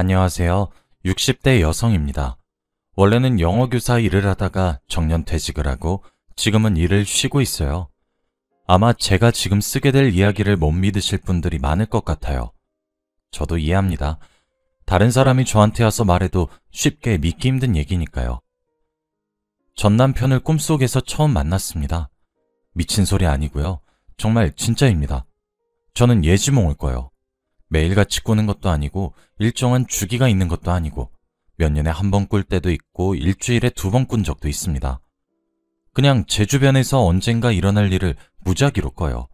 안녕하세요. 60대 여성입니다. 원래는 영어 교사 일을 하다가 정년퇴직을 하고 지금은 일을 쉬고 있어요. 아마 제가 지금 쓰게 될 이야기를 못 믿으실 분들이 많을 것 같아요. 저도 이해합니다. 다른 사람이 저한테 와서 말해도 쉽게 믿기 힘든 얘기니까요. 전 남편을 꿈속에서 처음 만났습니다. 미친 소리 아니고요. 정말 진짜입니다. 저는 예지몽을 꿔요. 매일같이 꾸는 것도 아니고 일정한 주기가 있는 것도 아니고 몇 년에 한 번 꿀 때도 있고 일주일에 2번 꾼 적도 있습니다. 그냥 제 주변에서 언젠가 일어날 일을 무작위로 꿔요.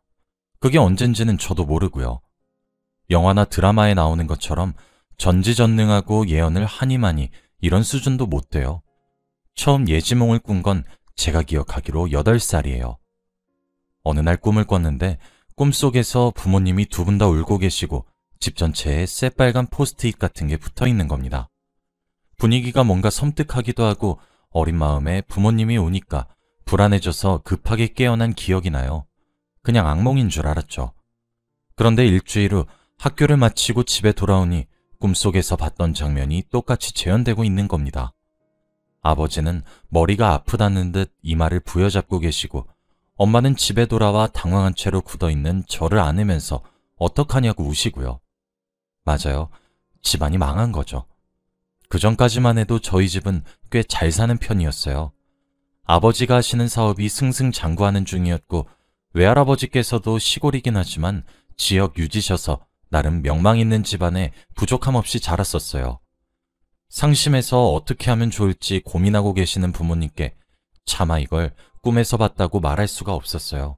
그게 언젠지는 저도 모르고요. 영화나 드라마에 나오는 것처럼 전지전능하고 예언을 하니마니 이런 수준도 못 돼요. 처음 예지몽을 꾼 건 제가 기억하기로 8살이에요. 어느 날 꿈을 꿨는데 꿈속에서 부모님이 2분 다 울고 계시고 집 전체에 새빨간 포스트잇 같은 게 붙어 있는 겁니다. 분위기가 뭔가 섬뜩하기도 하고 어린 마음에 부모님이 우니까 불안해져서 급하게 깨어난 기억이 나요. 그냥 악몽인 줄 알았죠. 그런데 일주일 후 학교를 마치고 집에 돌아오니 꿈속에서 봤던 장면이 똑같이 재현되고 있는 겁니다. 아버지는 머리가 아프다는 듯 이마를 부여잡고 계시고 엄마는 집에 돌아와 당황한 채로 굳어있는 저를 안으면서 어떡하냐고 우시고요. 맞아요. 집안이 망한 거죠. 그 전까지만 해도 저희 집은 꽤 잘 사는 편이었어요. 아버지가 하시는 사업이 승승장구하는 중이었고 외할아버지께서도 시골이긴 하지만 지역 유지셔서 나름 명망 있는 집안에 부족함 없이 자랐었어요. 상심해서 어떻게 하면 좋을지 고민하고 계시는 부모님께 차마 이걸 꿈에서 봤다고 말할 수가 없었어요.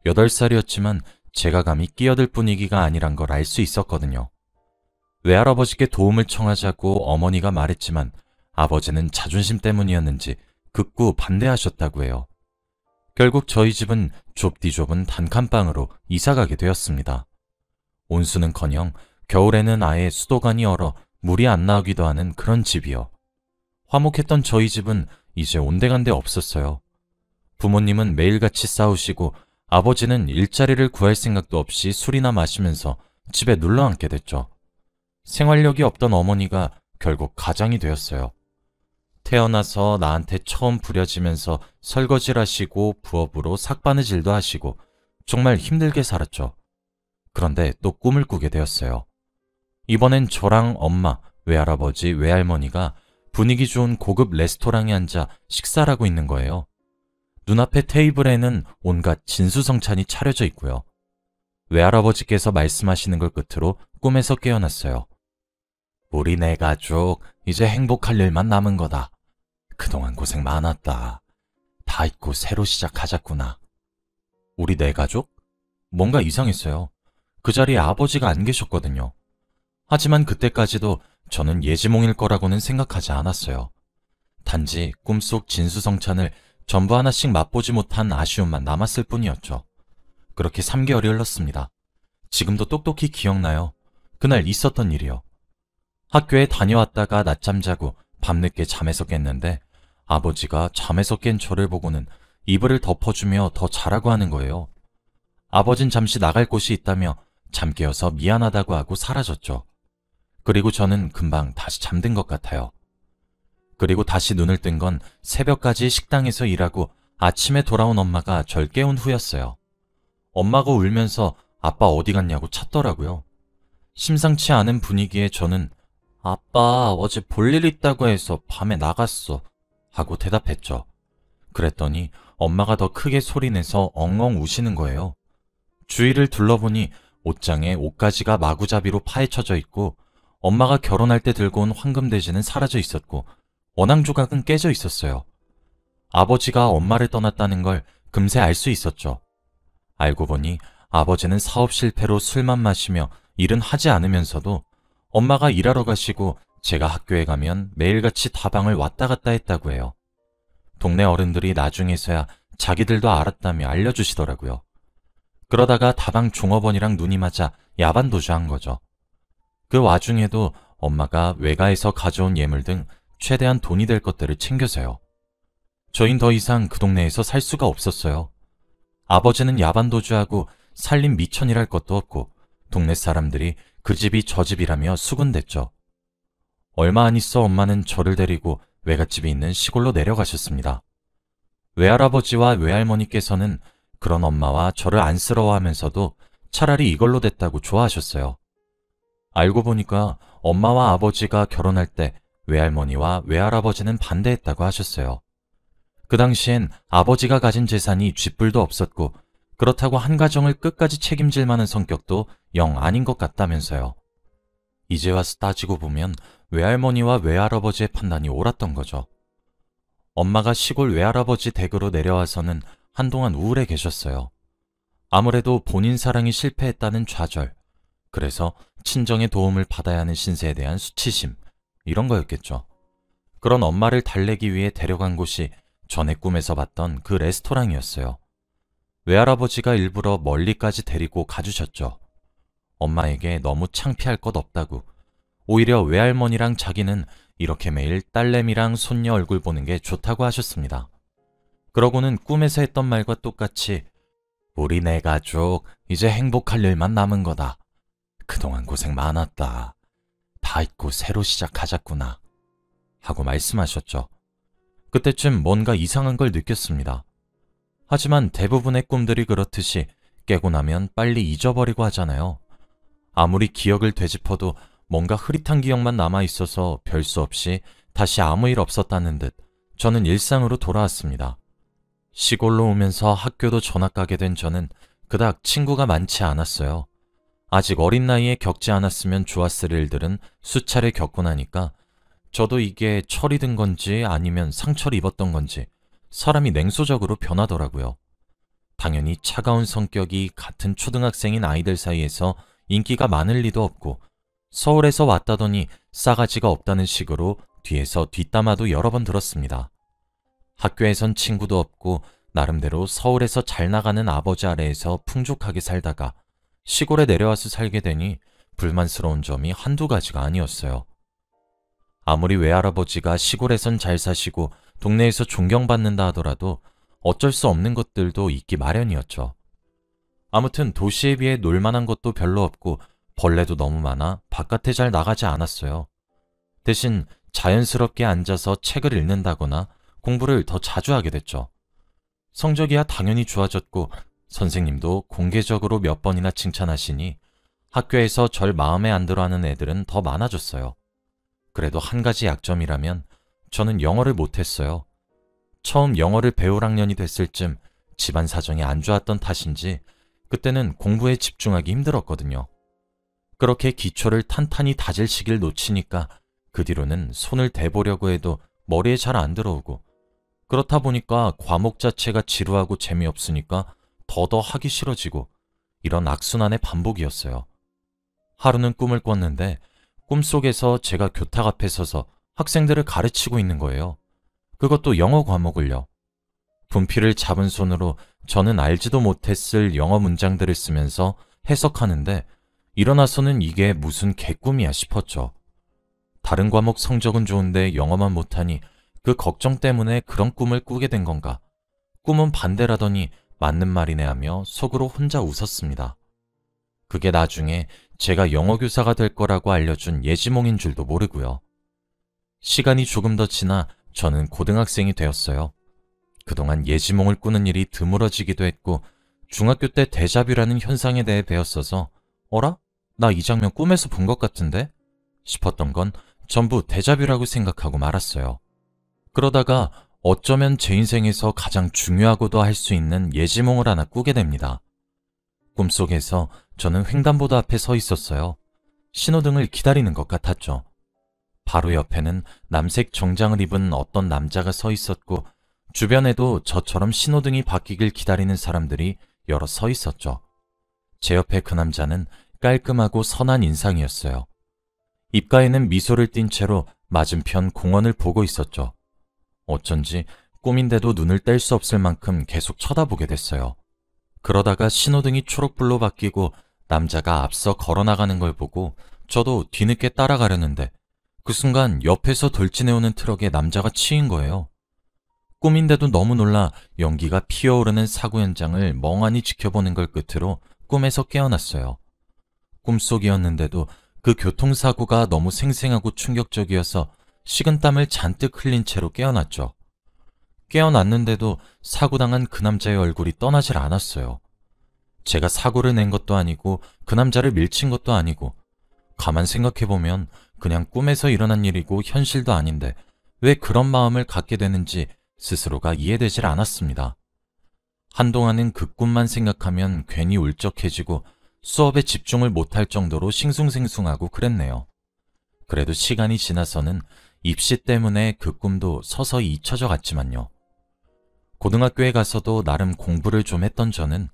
8살이었지만 제가 감히 끼어들 분위기가 아니란 걸 알 수 있었거든요. 외할아버지께 도움을 청하자고 어머니가 말했지만 아버지는 자존심 때문이었는지 극구 반대하셨다고 해요. 결국 저희 집은 좁디 좁은 단칸방으로 이사가게 되었습니다. 온수는커녕 겨울에는 아예 수도관이 얼어 물이 안 나오기도 하는 그런 집이요. 화목했던 저희 집은 이제 온데간데 없었어요. 부모님은 매일같이 싸우시고 아버지는 일자리를 구할 생각도 없이 술이나 마시면서 집에 눌러앉게 됐죠. 생활력이 없던 어머니가 결국 가장이 되었어요. 태어나서 나한테 처음 부려지면서 설거지를 하시고 부업으로 삭바느질도 하시고 정말 힘들게 살았죠. 그런데 또 꿈을 꾸게 되었어요. 이번엔 저랑 엄마, 외할아버지, 외할머니가 분위기 좋은 고급 레스토랑에 앉아 식사를 하고 있는 거예요. 눈앞에 테이블에는 온갖 진수성찬이 차려져 있고요. 외할아버지께서 말씀하시는 걸 끝으로 꿈에서 깨어났어요. 우리 네 가족 이제 행복할 일만 남은 거다. 그동안 고생 많았다. 다 잊고 새로 시작하자꾸나. 우리 네 가족? 뭔가 이상했어요. 그 자리에 아버지가 안 계셨거든요. 하지만 그때까지도 저는 예지몽일 거라고는 생각하지 않았어요. 단지 꿈속 진수성찬을 전부 하나씩 맛보지 못한 아쉬움만 남았을 뿐이었죠. 그렇게 3개월이 흘렀습니다. 지금도 똑똑히 기억나요. 그날 있었던 일이요. 학교에 다녀왔다가 낮잠 자고 밤늦게 잠에서 깼는데 아버지가 잠에서 깬 저를 보고는 이불을 덮어주며 더 자라고 하는 거예요. 아버진 잠시 나갈 곳이 있다며 잠 깨어서 미안하다고 하고 사라졌죠. 그리고 저는 금방 다시 잠든 것 같아요. 그리고 다시 눈을 뜬 건 새벽까지 식당에서 일하고 아침에 돌아온 엄마가 절 깨운 후였어요. 엄마가 울면서 아빠 어디 갔냐고 찾더라고요. 심상치 않은 분위기에 저는 아빠 어제 볼 일 있다고 해서 밤에 나갔어 하고 대답했죠. 그랬더니 엄마가 더 크게 소리내서 엉엉 우시는 거예요. 주위를 둘러보니 옷장에 옷가지가 마구잡이로 파헤쳐져 있고 엄마가 결혼할 때 들고 온 황금돼지는 사라져 있었고 원앙 조각은 깨져 있었어요. 아버지가 엄마를 떠났다는 걸 금세 알 수 있었죠. 알고 보니 아버지는 사업 실패로 술만 마시며 일은 하지 않으면서도 엄마가 일하러 가시고 제가 학교에 가면 매일같이 다방을 왔다 갔다 했다고 해요. 동네 어른들이 나중에서야 자기들도 알았다며 알려주시더라고요. 그러다가 다방 종업원이랑 눈이 맞아 야반도주한 거죠. 그 와중에도 엄마가 외가에서 가져온 예물 등 최대한 돈이 될 것들을 챙겨서요. 저흰 더 이상 그 동네에서 살 수가 없었어요. 아버지는 야반도주하고 살림 미천이랄 것도 없고 동네 사람들이 그 집이 저 집이라며 수군댔죠. 얼마 안 있어 엄마는 저를 데리고 외갓집이 있는 시골로 내려가셨습니다. 외할아버지와 외할머니께서는 그런 엄마와 저를 안쓰러워하면서도 차라리 이걸로 됐다고 좋아하셨어요. 알고 보니까 엄마와 아버지가 결혼할 때 외할머니와 외할아버지는 반대했다고 하셨어요. 그 당시엔 아버지가 가진 재산이 쥐뿔도 없었고 그렇다고 한 가정을 끝까지 책임질 만한 성격도 영 아닌 것 같다면서요. 이제 와서 따지고 보면 외할머니와 외할아버지의 판단이 옳았던 거죠. 엄마가 시골 외할아버지 댁으로 내려와서는 한동안 우울해 계셨어요. 아무래도 본인 사랑이 실패했다는 좌절, 그래서 친정의 도움을 받아야 하는 신세에 대한 수치심, 이런 거였겠죠. 그런 엄마를 달래기 위해 데려간 곳이 전에 꿈에서 봤던 그 레스토랑이었어요. 외할아버지가 일부러 멀리까지 데리고 가주셨죠. 엄마에게 너무 창피할 것 없다고. 오히려 외할머니랑 자기는 이렇게 매일 딸내미랑 손녀 얼굴 보는 게 좋다고 하셨습니다. 그러고는 꿈에서 했던 말과 똑같이 우리 네 가족 이제 행복할 일만 남은 거다. 그동안 고생 많았다. 다 잊고 새로 시작하자꾸나. 하고 말씀하셨죠. 그때쯤 뭔가 이상한 걸 느꼈습니다. 하지만 대부분의 꿈들이 그렇듯이 깨고 나면 빨리 잊어버리고 하잖아요. 아무리 기억을 되짚어도 뭔가 흐릿한 기억만 남아있어서 별 수 없이 다시 아무 일 없었다는 듯 저는 일상으로 돌아왔습니다. 시골로 오면서 학교도 전학 가게 된 저는 그닥 친구가 많지 않았어요. 아직 어린 나이에 겪지 않았으면 좋았을 일들은 수차례 겪고 나니까 저도 이게 철이 든 건지 아니면 상처를 입었던 건지 사람이 냉소적으로 변하더라고요. 당연히 차가운 성격이 같은 초등학생인 아이들 사이에서 인기가 많을 리도 없고 서울에서 왔다더니 싸가지가 없다는 식으로 뒤에서 뒷담화도 여러 번 들었습니다. 학교에선 친구도 없고 나름대로 서울에서 잘 나가는 아버지 아래에서 풍족하게 살다가 시골에 내려와서 살게 되니 불만스러운 점이 한두 가지가 아니었어요. 아무리 외할아버지가 시골에선 잘 사시고 동네에서 존경받는다 하더라도 어쩔 수 없는 것들도 있기 마련이었죠. 아무튼 도시에 비해 놀만한 것도 별로 없고 벌레도 너무 많아 바깥에 잘 나가지 않았어요. 대신 자연스럽게 앉아서 책을 읽는다거나 공부를 더 자주 하게 됐죠. 성적이야 당연히 좋아졌고 선생님도 공개적으로 몇 번이나 칭찬하시니 학교에서 절 마음에 안 들어 하는 애들은 더 많아졌어요. 그래도 한 가지 약점이라면 저는 영어를 못했어요. 처음 영어를 배울 학년이 됐을 쯤 집안 사정이 안 좋았던 탓인지 그때는 공부에 집중하기 힘들었거든요. 그렇게 기초를 탄탄히 다질 시기를 놓치니까 그 뒤로는 손을 대보려고 해도 머리에 잘 안 들어오고 그렇다 보니까 과목 자체가 지루하고 재미없으니까 더더 하기 싫어지고 이런 악순환의 반복이었어요. 하루는 꿈을 꿨는데 꿈속에서 제가 교탁 앞에 서서 학생들을 가르치고 있는 거예요. 그것도 영어 과목을요. 분필을 잡은 손으로 저는 알지도 못했을 영어 문장들을 쓰면서 해석하는데 일어나서는 이게 무슨 개꿈이야 싶었죠. 다른 과목 성적은 좋은데 영어만 못하니 그 걱정 때문에 그런 꿈을 꾸게 된 건가. 꿈은 반대라더니 맞는 말이네 하며 속으로 혼자 웃었습니다. 그게 나중에 제가 영어 교사가 될 거라고 알려준 예지몽인 줄도 모르고요. 시간이 조금 더 지나 저는 고등학생이 되었어요. 그동안 예지몽을 꾸는 일이 드물어지기도 했고 중학교 때 데자뷰라는 현상에 대해 배웠어서 어라? 나 이 장면 꿈에서 본 것 같은데? 싶었던 건 전부 데자뷰라고 생각하고 말았어요. 그러다가 어쩌면 제 인생에서 가장 중요하고도 할 수 있는 예지몽을 하나 꾸게 됩니다. 꿈속에서 저는 횡단보도 앞에 서 있었어요. 신호등을 기다리는 것 같았죠. 바로 옆에는 남색 정장을 입은 어떤 남자가 서 있었고 주변에도 저처럼 신호등이 바뀌길 기다리는 사람들이 여러 서 있었죠. 제 옆에 그 남자는 깔끔하고 선한 인상이었어요. 입가에는 미소를 띤 채로 맞은편 공원을 보고 있었죠. 어쩐지 꿈인데도 눈을 뗄 수 없을 만큼 계속 쳐다보게 됐어요. 그러다가 신호등이 초록불로 바뀌고 남자가 앞서 걸어나가는 걸 보고 저도 뒤늦게 따라가려는데 그 순간 옆에서 돌진해오는 트럭에 남자가 치인 거예요. 꿈인데도 너무 놀라 연기가 피어오르는 사고 현장을 멍하니 지켜보는 걸 끝으로 꿈에서 깨어났어요. 꿈속이었는데도 그 교통사고가 너무 생생하고 충격적이어서 식은땀을 잔뜩 흘린 채로 깨어났죠. 깨어났는데도 사고당한 그 남자의 얼굴이 떠나질 않았어요. 제가 사고를 낸 것도 아니고 그 남자를 밀친 것도 아니고 가만 생각해보면 그냥 꿈에서 일어난 일이고 현실도 아닌데 왜 그런 마음을 갖게 되는지 스스로가 이해되질 않았습니다. 한동안은 그 꿈만 생각하면 괜히 울적해지고 수업에 집중을 못할 정도로 싱숭생숭하고 그랬네요. 그래도 시간이 지나서는 입시 때문에 그 꿈도 서서히 잊혀져 갔지만요. 고등학교에 가서도 나름 공부를 좀 했던 저는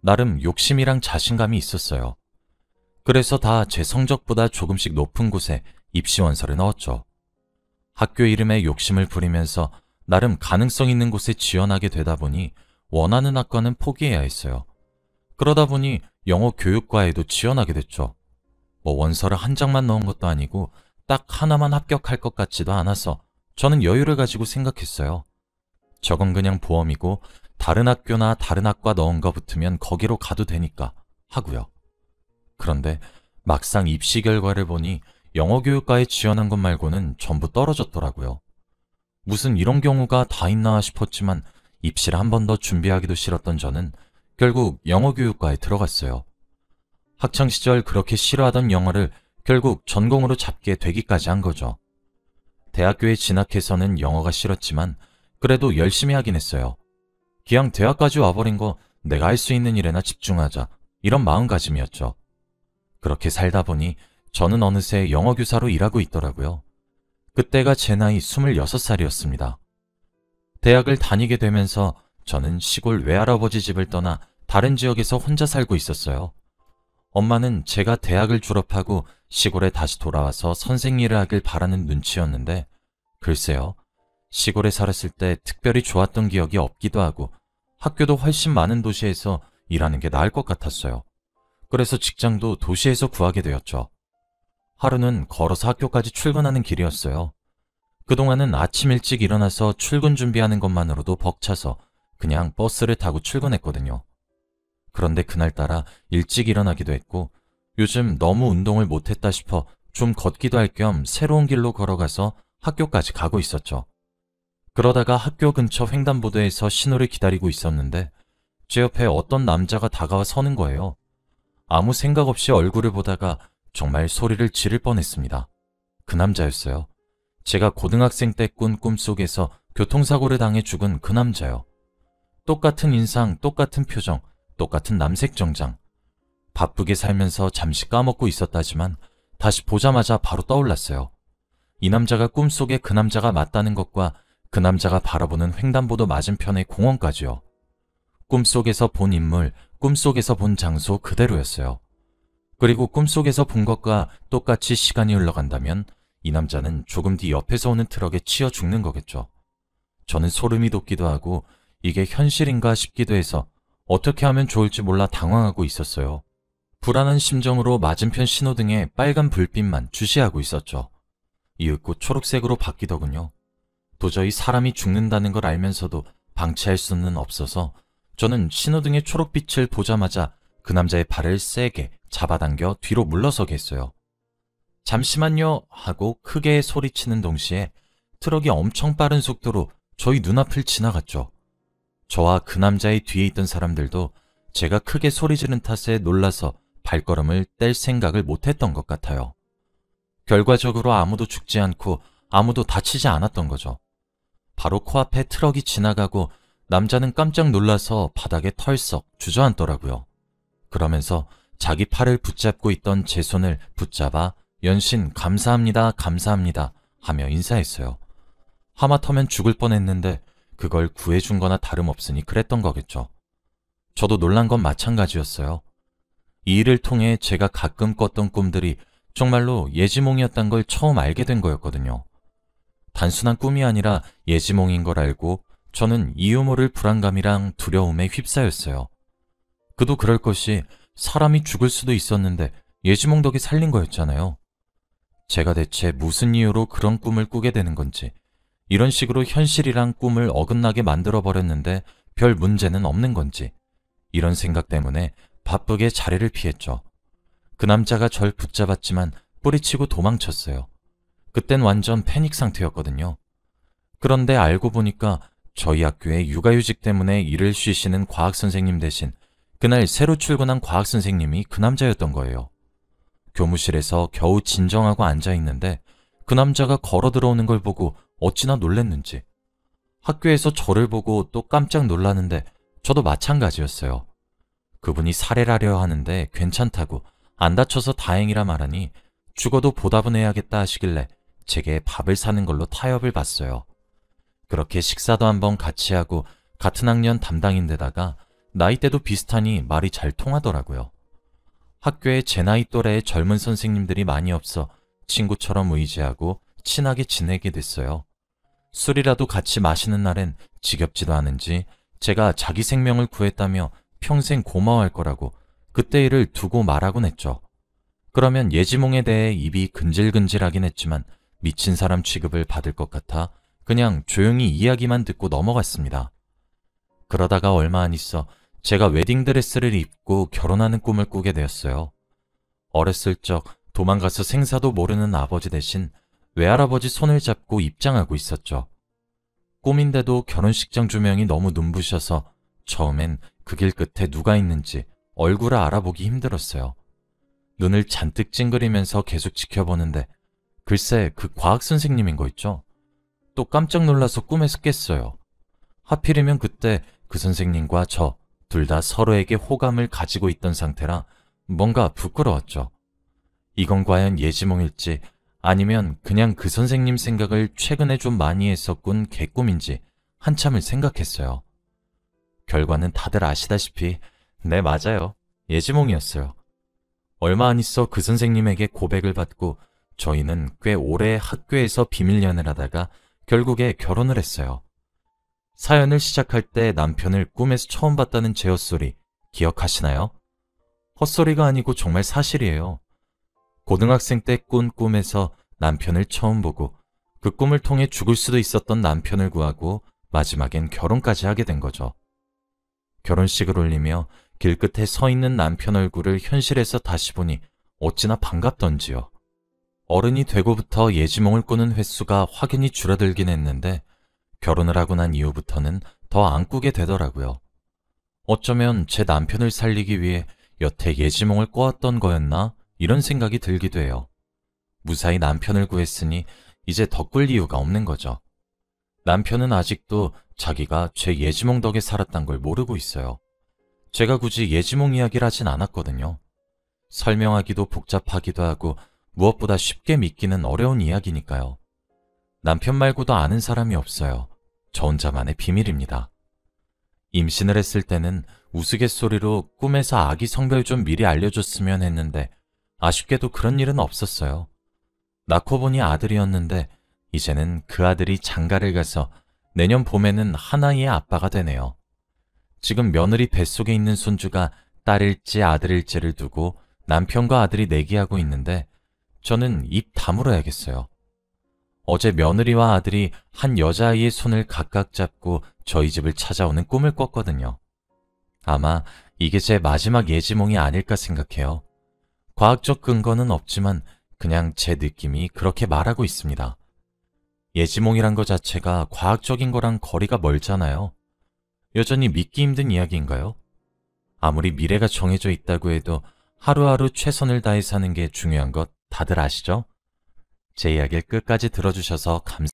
나름 욕심이랑 자신감이 있었어요. 그래서 다 제 성적보다 조금씩 높은 곳에 입시원서를 넣었죠. 학교 이름에 욕심을 부리면서 나름 가능성 있는 곳에 지원하게 되다 보니 원하는 학과는 포기해야 했어요. 그러다 보니 영어 교육과에도 지원하게 됐죠. 뭐 원서를 한 장만 넣은 것도 아니고 딱 하나만 합격할 것 같지도 않아서 저는 여유를 가지고 생각했어요. 저건 그냥 보험이고 다른 학교나 다른 학과 넣은 거 붙으면 거기로 가도 되니까 하고요. 그런데 막상 입시 결과를 보니 영어 교육과에 지원한 것 말고는 전부 떨어졌더라고요. 무슨 이런 경우가 다 있나 싶었지만 입시를 한 번 더 준비하기도 싫었던 저는 결국 영어 교육과에 들어갔어요. 학창시절 그렇게 싫어하던 영어를 결국 전공으로 잡게 되기까지 한 거죠. 대학교에 진학해서는 영어가 싫었지만 그래도 열심히 하긴 했어요. 그냥 대학까지 와버린 거 내가 할 수 있는 일에나 집중하자 이런 마음가짐이었죠. 그렇게 살다 보니 저는 어느새 영어교사로 일하고 있더라고요. 그때가 제 나이 26살이었습니다. 대학을 다니게 되면서 저는 시골 외할아버지 집을 떠나 다른 지역에서 혼자 살고 있었어요. 엄마는 제가 대학을 졸업하고 시골에 다시 돌아와서 선생 일을 하길 바라는 눈치였는데 글쎄요. 시골에 살았을 때 특별히 좋았던 기억이 없기도 하고 학교도 훨씬 많은 도시에서 일하는 게 나을 것 같았어요. 그래서 직장도 도시에서 구하게 되었죠. 하루는 걸어서 학교까지 출근하는 길이었어요. 그동안은 아침 일찍 일어나서 출근 준비하는 것만으로도 벅차서 그냥 버스를 타고 출근했거든요. 그런데 그날따라 일찍 일어나기도 했고 요즘 너무 운동을 못했다 싶어 좀 걷기도 할 겸 새로운 길로 걸어가서 학교까지 가고 있었죠. 그러다가 학교 근처 횡단보도에서 신호를 기다리고 있었는데 제 옆에 어떤 남자가 다가와 서는 거예요. 아무 생각 없이 얼굴을 보다가 정말 소리를 지를 뻔했습니다. 그 남자였어요. 제가 고등학생 때 꾼 꿈속에서 교통사고를 당해 죽은 그 남자요. 똑같은 인상, 똑같은 표정, 똑같은 남색 정장. 바쁘게 살면서 잠시 까먹고 있었다지만 다시 보자마자 바로 떠올랐어요. 이 남자가 꿈속에 그 남자가 맞다는 것과 그 남자가 바라보는 횡단보도 맞은편의 공원까지요. 꿈속에서 본 인물, 꿈속에서 본 장소 그대로였어요. 그리고 꿈속에서 본 것과 똑같이 시간이 흘러간다면 이 남자는 조금 뒤 옆에서 오는 트럭에 치여 죽는 거겠죠. 저는 소름이 돋기도 하고 이게 현실인가 싶기도 해서 어떻게 하면 좋을지 몰라 당황하고 있었어요. 불안한 심정으로 맞은편 신호등에 빨간 불빛만 주시하고 있었죠. 이윽고 초록색으로 바뀌더군요. 도저히 사람이 죽는다는 걸 알면서도 방치할 수는 없어서 저는 신호등의 초록빛을 보자마자 그 남자의 발을 세게 잡아당겨 뒤로 물러서게 했어요. 잠시만요 하고 크게 소리치는 동시에 트럭이 엄청 빠른 속도로 저희 눈앞을 지나갔죠. 저와 그 남자의 뒤에 있던 사람들도 제가 크게 소리 지른 탓에 놀라서 발걸음을 뗄 생각을 못했던 것 같아요. 결과적으로 아무도 죽지 않고 아무도 다치지 않았던 거죠. 바로 코앞에 트럭이 지나가고 남자는 깜짝 놀라서 바닥에 털썩 주저앉더라고요. 그러면서 자기 팔을 붙잡고 있던 제 손을 붙잡아 연신 감사합니다, 감사합니다 하며 인사했어요. 하마터면 죽을 뻔했는데 그걸 구해준 거나 다름없으니 그랬던 거겠죠. 저도 놀란 건 마찬가지였어요. 이 일을 통해 제가 가끔 꿨던 꿈들이 정말로 예지몽이었단 걸 처음 알게 된 거였거든요. 단순한 꿈이 아니라 예지몽인 걸 알고 저는 이유 모를 불안감이랑 두려움에 휩싸였어요. 그도 그럴 것이 사람이 죽을 수도 있었는데 예지몽 덕에 살린 거였잖아요. 제가 대체 무슨 이유로 그런 꿈을 꾸게 되는 건지, 이런 식으로 현실이랑 꿈을 어긋나게 만들어버렸는데 별 문제는 없는 건지, 이런 생각 때문에 바쁘게 자리를 피했죠. 그 남자가 절 붙잡았지만 뿌리치고 도망쳤어요. 그땐 완전 패닉 상태였거든요. 그런데 알고 보니까 저희 학교에 육아휴직 때문에 일을 쉬시는 과학선생님 대신 그날 새로 출근한 과학선생님이 그 남자였던 거예요. 교무실에서 겨우 진정하고 앉아있는데 그 남자가 걸어 들어오는 걸 보고 어찌나 놀랬는지. 학교에서 저를 보고 또 깜짝 놀라는데 저도 마찬가지였어요. 그분이 살해를 하려 하는데 괜찮다고 안 다쳐서 다행이라 말하니 죽어도 보답은 해야겠다 하시길래 제게 밥을 사는 걸로 타협을 봤어요. 그렇게 식사도 한번 같이 하고 같은 학년 담당인데다가 나이대도 비슷하니 말이 잘 통하더라고요. 학교에 제 나이 또래의 젊은 선생님들이 많이 없어 친구처럼 의지하고 친하게 지내게 됐어요. 술이라도 같이 마시는 날엔 지겹지도 않은지 제가 자기 생명을 구했다며 평생 고마워할 거라고 그때 일을 두고 말하곤 했죠. 그러면 예지몽에 대해 입이 근질근질하긴 했지만 미친 사람 취급을 받을 것 같아 그냥 조용히 이야기만 듣고 넘어갔습니다. 그러다가 얼마 안 있어 제가 웨딩드레스를 입고 결혼하는 꿈을 꾸게 되었어요. 어렸을 적 도망가서 생사도 모르는 아버지 대신 외할아버지 손을 잡고 입장하고 있었죠. 꿈인데도 결혼식장 조명이 너무 눈부셔서 처음엔 그 길 끝에 누가 있는지 얼굴을 알아보기 힘들었어요. 눈을 잔뜩 찡그리면서 계속 지켜보는데 글쎄 그 과학 선생님인 거 있죠? 또 깜짝 놀라서 꿈에서 깼어요. 하필이면 그때 그 선생님과 저 둘 다 서로에게 호감을 가지고 있던 상태라 뭔가 부끄러웠죠. 이건 과연 예지몽일지 아니면 그냥 그 선생님 생각을 최근에 좀 많이 해서 꾼 개꿈인지 한참을 생각했어요. 결과는 다들 아시다시피 네 맞아요. 예지몽이었어요. 얼마 안 있어 그 선생님에게 고백을 받고 저희는 꽤 오래 학교에서 비밀 연애를 하다가 결국에 결혼을 했어요. 사연을 시작할 때 남편을 꿈에서 처음 봤다는 제 헛소리 기억하시나요? 헛소리가 아니고 정말 사실이에요. 고등학생 때 꾼 꿈에서 남편을 처음 보고 그 꿈을 통해 죽을 수도 있었던 남편을 구하고 마지막엔 결혼까지 하게 된 거죠. 결혼식을 올리며 길끝에 서 있는 남편 얼굴을 현실에서 다시 보니 어찌나 반갑던지요. 어른이 되고부터 예지몽을 꾸는 횟수가 확연히 줄어들긴 했는데 결혼을 하고 난 이후부터는 더 안 꾸게 되더라고요. 어쩌면 제 남편을 살리기 위해 여태 예지몽을 꿔왔던 거였나 이런 생각이 들기도 해요. 무사히 남편을 구했으니 이제 더 꿀 이유가 없는 거죠. 남편은 아직도 자기가 제 예지몽 덕에 살았단 걸 모르고 있어요. 제가 굳이 예지몽 이야기를 하진 않았거든요. 설명하기도 복잡하기도 하고 무엇보다 쉽게 믿기는 어려운 이야기니까요. 남편 말고도 아는 사람이 없어요. 저 혼자만의 비밀입니다. 임신을 했을 때는 우스갯소리로 꿈에서 아기 성별 좀 미리 알려줬으면 했는데 아쉽게도 그런 일은 없었어요. 낳고 보니 아들이었는데 이제는 그 아들이 장가를 가서 내년 봄에는 하나이의 아빠가 되네요. 지금 며느리 뱃속에 있는 손주가 딸일지 아들일지를 두고 남편과 아들이 내기하고 있는데 저는 입 다물어야겠어요. 어제 며느리와 아들이 한 여자아이의 손을 각각 잡고 저희 집을 찾아오는 꿈을 꿨거든요. 아마 이게 제 마지막 예지몽이 아닐까 생각해요. 과학적 근거는 없지만 그냥 제 느낌이 그렇게 말하고 있습니다. 예지몽이란 것 자체가 과학적인 거랑 거리가 멀잖아요. 여전히 믿기 힘든 이야기인가요? 아무리 미래가 정해져 있다고 해도 하루하루 최선을 다해 사는 게 중요한 것 다들 아시죠? 제 이야기를 끝까지 들어주셔서 감사합니다.